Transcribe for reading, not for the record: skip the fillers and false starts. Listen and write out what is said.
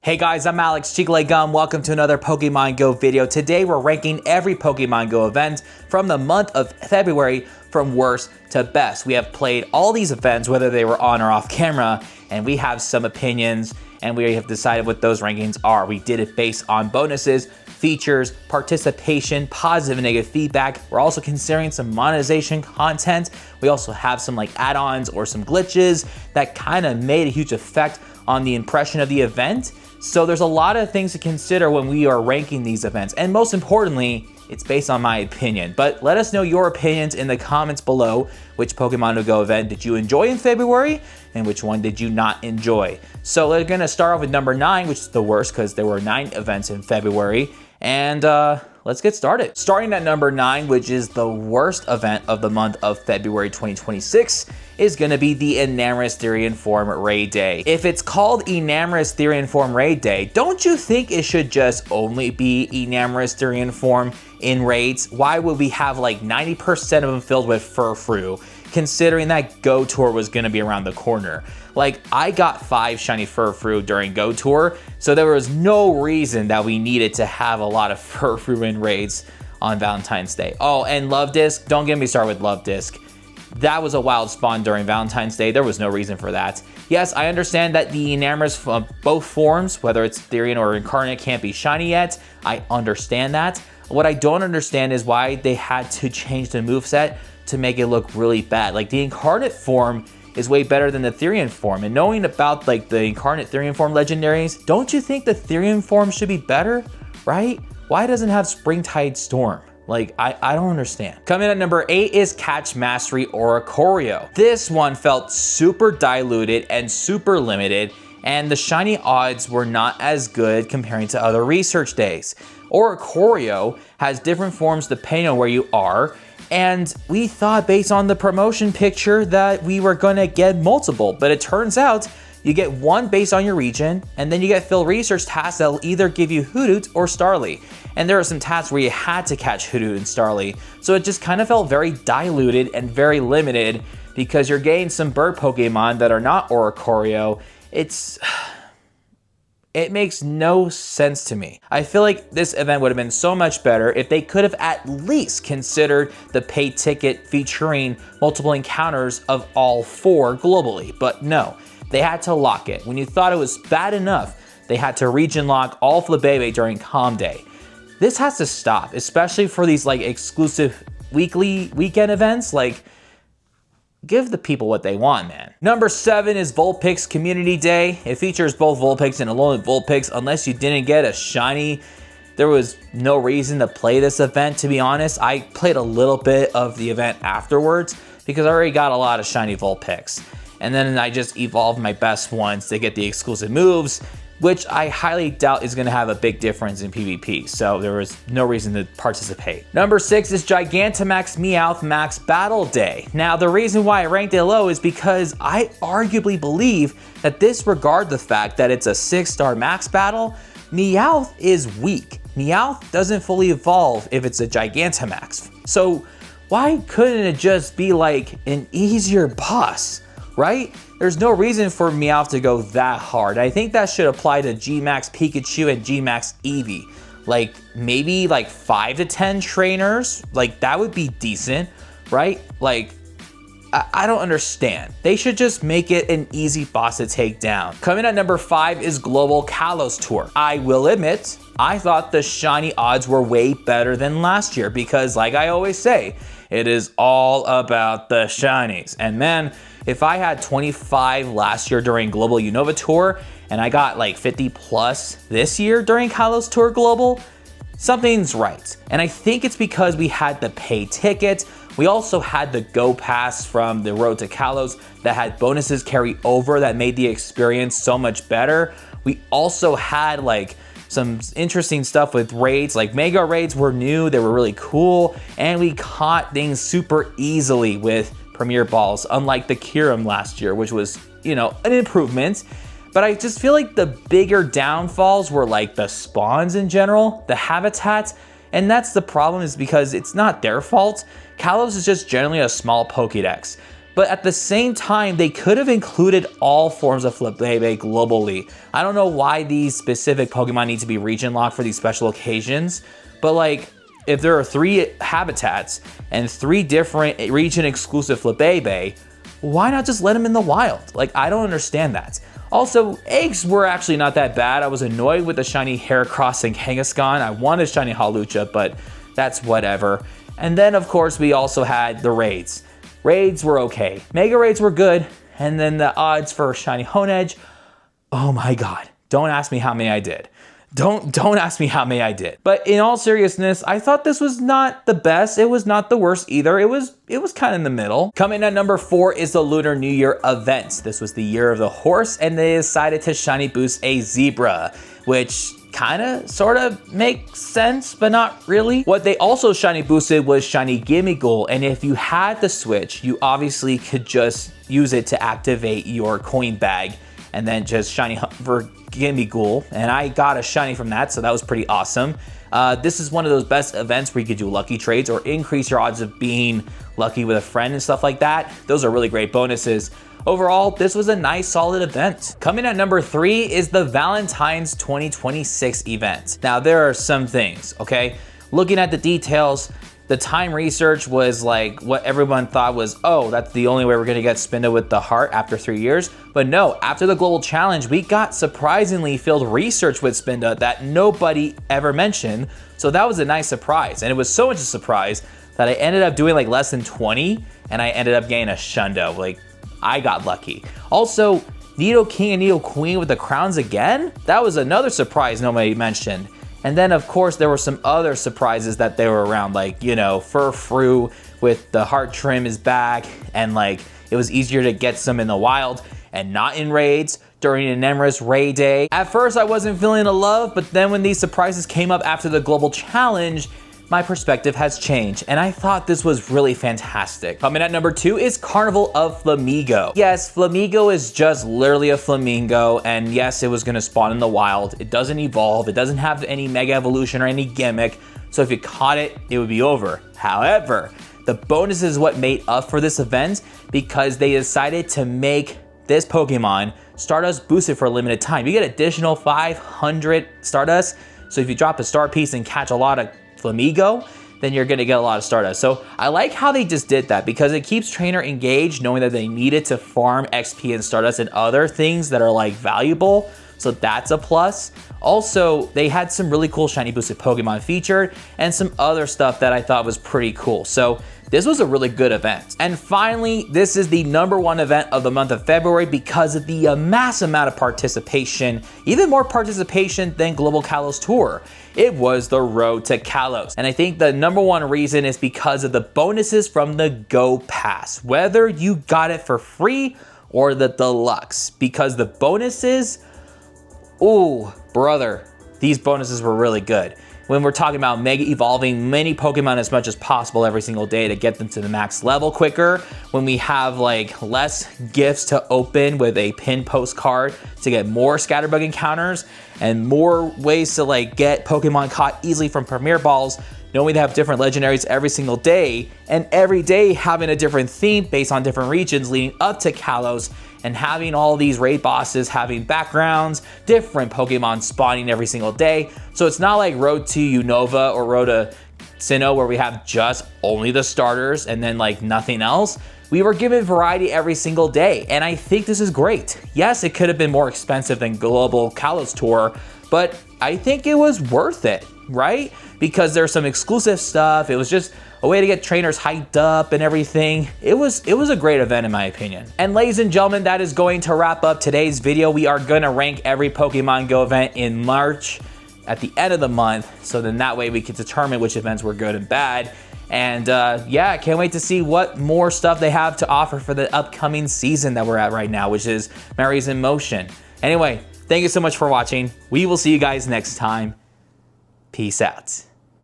Hey guys, I'm Alex Chicle Gum. Welcome to another Pokemon Go video. Today we're ranking every Pokemon Go event from the month of February from worst to best. We have played all these events, whether they were on or off camera, and we have some opinions and we have decided what those rankings are. We did it based on bonuses, features, participation, positive and negative feedback. We're also considering some monetization content. We also have some like add-ons or some glitches that kind of made a huge effect on the impression of the event. So there's a lot of things to consider when we are ranking these events. And most importantly, it's based on my opinion. But let us know your opinions in the comments below. Which Pokemon Go event did you enjoy in February? And which one did you not enjoy? So we're gonna start off with number 9, which is the worst because there were 9 events in February. And let's get started. Starting at number 9, which is the worst event of the month of February 2026, is gonna be the Enamorous Therian Form Raid Day. If it's called Enamorous Therian Form Raid Day, don't you think it should just only be Enamorous Therian Form in raids? Why would we have like 90% of them filled with Furfrou, considering that Go Tour was gonna be around the corner? Like, I got 5 shiny Furfrou during Go Tour, so there was no reason that we needed to have a lot of Furfrou in raids on Valentine's Day. Oh, and Love Disc, don't get me started with Love Disc. That was a wild spawn during Valentine's Day. There was no reason for that. Yes, I understand that the Enamorous from both forms, whether it's Therian or Incarnate, can't be shiny yet. I understand that. What I don't understand is why they had to change the moveset to make it look really bad. Like, the Incarnate form is way better than the Therian form. And knowing about like the Incarnate Therian form legendaries, don't you think the Therian form should be better, right? Why doesn't it have Springtide Storm? Like, I don't understand. Coming at number 8 is Catch Mastery Oricorio. This one felt super diluted and super limited, and the shiny odds were not as good comparing to other research days. Oricorio has different forms depending on where you are, and we thought based on the promotion picture that we were gonna get multiple, but it turns out you get one based on your region, and then you get fill research tasks that'll either give you Hoothoot or Starly. And there are some tasks where you had to catch Hoothoot and Starly, so it just kind of felt very diluted and very limited because you're getting some bird Pokemon that are not Oricorio. It makes no sense to me. I feel like this event would have been so much better if they could have at least considered the paid ticket featuring multiple encounters of all 4 globally, but no. They had to lock it. When you thought it was bad enough, they had to region lock all Flabébé during Com Day. This has to stop, especially for these like exclusive weekend events. Like, give the people what they want, man. Number 7 is Vulpix Community Day. It features both Vulpix and Alolan Vulpix. Unless you didn't get a shiny, there was no reason to play this event, to be honest. I played a little bit of the event afterwards because I already got a lot of shiny Vulpix. And then I just evolved my best ones to get the exclusive moves, which I highly doubt is gonna have a big difference in PvP, so there was no reason to participate. Number 6 is Gigantamax Meowth Max Battle Day. Now, the reason why I ranked it low is because I arguably believe that disregard the fact that it's a 6-star max battle, Meowth is weak. Meowth doesn't fully evolve if it's a Gigantamax. So why couldn't it just be like an easier boss? Right? There's no reason for Meowth to go that hard. I think that should apply to G-Max Pikachu and G-Max Eevee. Like, maybe like 5 to 10 trainers, like that would be decent, right? Like, I don't understand. They should just make it an easy boss to take down. Coming at number 5 is Global Kalos Tour. I will admit, I thought the shiny odds were way better than last year because, like I always say, it is all about the shinies. And man, if I had 25 last year during Global Unova Tour and I got like 50 plus this year during Kalos Tour Global, something's right. And I think it's because we had the pay ticket. We also had the Go Pass from the Road to Kalos that had bonuses carry over that made the experience so much better. We also had like some interesting stuff with raids, like Mega Raids were new, they were really cool, and we caught things super easily with Premier Balls, unlike the Kyurem last year, which was, you know, an improvement. But I just feel like the bigger downfalls were like the spawns in general, the habitats, and that's the problem, is because it's not their fault. Kalos is just generally a small Pokédex. But at the same time, they could have included all forms of Flabébé globally. I don't know why these specific Pokemon need to be region locked for these special occasions, but like, if there are 3 habitats and 3 different region exclusive Flabébé, why not just let them in the wild? Like, I don't understand that. Also, eggs were actually not that bad. I was annoyed with the shiny Heracross and Kangaskhan. I wanted shiny Hawlucha, but that's whatever. And then, of course, we also had the raids. Raids were okay. Mega raids were good. And then the odds for shiny Honedge, oh my god. Don't ask me how many I did. Don't ask me how many I did. But in all seriousness, I thought this was not the best. It was not the worst either. It was kind of in the middle. Coming at number 4 is the Lunar New Year event. This was the year of the horse, and they decided to shiny boost a zebra, which kind of sort of makes sense, but not really. What they also shiny boosted was shiny Gimmighoul, and if you had the Switch, you obviously could just use it to activate your coin bag and then just shiny for Gimmighoul, and I got a shiny from that, so that was pretty awesome. This is one of those best events where you could do lucky trades or increase your odds of being lucky with a friend and stuff like that. Those are really great bonuses. Overall, this was a nice, solid event. Coming at number 3 is the Valentine's 2026 event. Now, there are some things, okay? Looking at the details, the time research was like what everyone thought was, oh, that's the only way we're gonna get Spinda with the heart after 3 years. But no, after the global challenge, we got surprisingly filled research with Spinda that nobody ever mentioned. So that was a nice surprise. And it was so much a surprise that I ended up doing like less than 20 and I ended up getting a Shundo. Like, I got lucky. Also, Nidoking and Nidoqueen with the crowns again? That was another surprise nobody mentioned. And then, of course, there were some other surprises that they were around, like, you know, Furfrou with the heart trim is back, and like, it was easier to get some in the wild and not in raids during an Emrys raid day. At first, I wasn't feeling the love, but then when these surprises came up after the global challenge, my perspective has changed, and I thought this was really fantastic. Coming at number 2 is Carnival of Flamigo. Yes, Flamigo is just literally a flamingo, and yes, it was gonna spawn in the wild. It doesn't evolve, it doesn't have any mega evolution or any gimmick, so if you caught it, it would be over. However, the bonus is what made up for this event because they decided to make this Pokemon Stardust boosted for a limited time. You get additional 500 Stardust, so if you drop a star piece and catch a lot of Flamigo, then you're gonna get a lot of Stardust. So I like how they just did that because it keeps trainer engaged knowing that they needed to farm XP and Stardust and other things that are like valuable. So that's a plus. Also, they had some really cool shiny boosted Pokemon featured and some other stuff that I thought was pretty cool. So this was a really good event. And finally, this is the #1 event of the month of February because of the mass amount of participation, even more participation than Global Kalos Tour. It was the Road to Kalos. And I think the #1 reason is because of the bonuses from the Go Pass, whether you got it for free or the deluxe, because the bonuses, ooh, brother, these bonuses were really good. When we're talking about mega evolving many Pokemon as much as possible every single day to get them to the max level quicker, when we have like less gifts to open with a pin postcard to get more Scatterbug encounters and more ways to like get Pokemon caught easily from Premier Balls, knowing they have different legendaries every single day, and every day having a different theme based on different regions leading up to Kalos, and having all these raid bosses having backgrounds, different Pokemon spawning every single day. So it's not like Road to Unova or Road to Sinnoh where we have just only the starters and then like nothing else. We were given variety every single day, and I think this is great. Yes, it could have been more expensive than Global Kalos Tour, but I think it was worth it, right? Because there's some exclusive stuff. It was just a way to get trainers hyped up and everything. It was a great event in my opinion. And ladies and gentlemen, that is going to wrap up today's video. We are gonna rank every Pokemon Go event in March at the end of the month. So then that way we can determine which events were good and bad. And yeah, I can't wait to see what more stuff they have to offer for the upcoming season that we're at right now, which is Mary's in Motion. Anyway, thank you so much for watching. We will see you guys next time. Peace out.